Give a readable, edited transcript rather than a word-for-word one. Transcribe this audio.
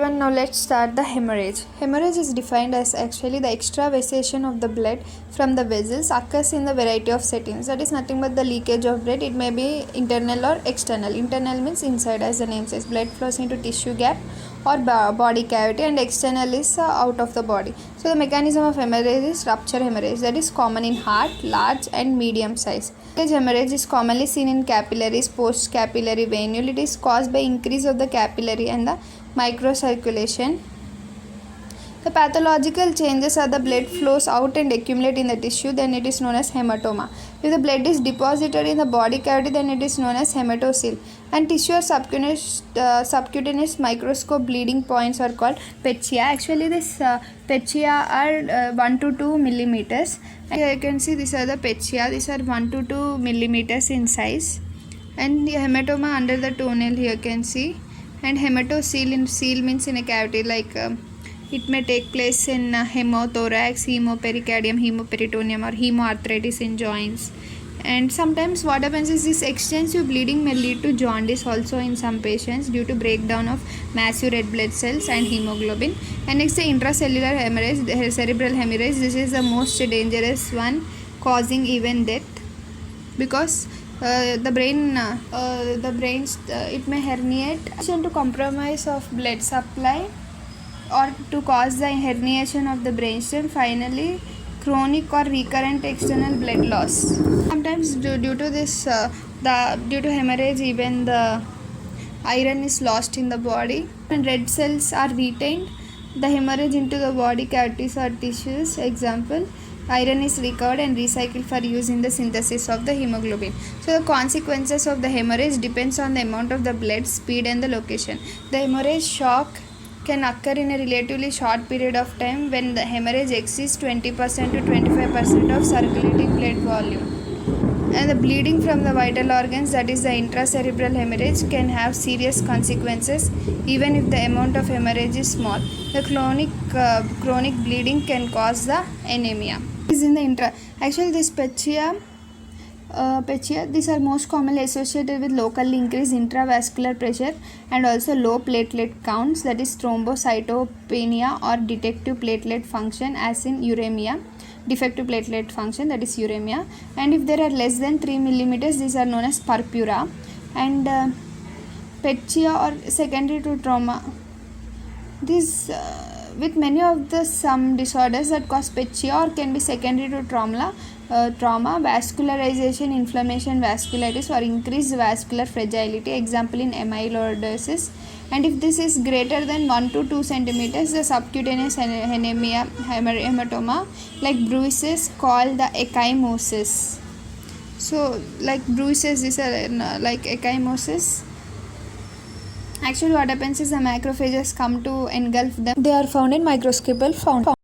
everyone, now let's start the hemorrhage. Hemorrhage is defined as actually the extravasation of the blood from the vessels occurs in the variety of settings. That is nothing but the leakage of blood. It may be internal or external. Internal means inside, as the name says. Blood flows into tissue gap or body cavity, and external is out of the body. So the mechanism of hemorrhage is rupture hemorrhage, that is common in heart, large and medium size. Hemorrhage is commonly seen in capillaries, post capillary venule. It is caused by increase of the capillary and the microcirculation. The pathological changes are the blood flows out and accumulate in the tissue, then it is known as hematoma. If the blood is deposited in the body cavity, then it is known as hematocele. And tissue or subcutaneous microscope bleeding points are called petchia. Actually, this petchia are 1 to 2 millimeters. And here you can see these are the petchia. These are 1 to 2 millimeters in size. And the hematoma under the toenail here you can see. And hematocele, in cele means in a cavity, like it may take place in hemothorax, hemopericardium, hemoperitoneum, or hemoarthritis in joints. And sometimes what happens is this extensive bleeding may lead to jaundice also in some patients due to breakdown of massive red blood cells and hemoglobin. And next, the intracellular hemorrhage, the cerebral hemorrhage. This is the most dangerous one, causing even death, because the brain it may herniate to compromise of blood supply or to cause the herniation of the brainstem. Finally, chronic or recurrent external blood loss. Sometimes due to this due to hemorrhage, even the iron is lost in the body and red cells are retained. The hemorrhage into the body cavities or tissues, example, iron is recovered and recycled for use in the synthesis of the hemoglobin. So the consequences of the hemorrhage depends on the amount of the blood, speed and the location. The hemorrhage shock can occur in a relatively short period of time when the hemorrhage exceeds 20% to 25% of circulating blood volume. And the bleeding from the vital organs, that is the intracerebral hemorrhage, can have serious consequences even if the amount of hemorrhage is small. The chronic bleeding can cause the anemia. This is in the actually this petchia, these are most commonly associated with locally increased intravascular pressure and also low platelet counts, that is thrombocytopenia, or defective platelet function, as in uremia. Defective platelet function, that is uremia. And if there are less than 3 millimeters, these are known as purpura. And petchia or secondary to trauma. This with many of the some disorders that cause petchia or can be secondary to trauma, vascularization, inflammation, vasculitis, or increased vascular fragility, example in amyloidosis. And if this is greater than 1 to 2 centimeters, the subcutaneous anemia, hematoma, like bruises, called the ecchymosis. So like bruises, these are like ecchymosis. Actually what happens is the macrophages come to engulf them. They are found in microscopic form.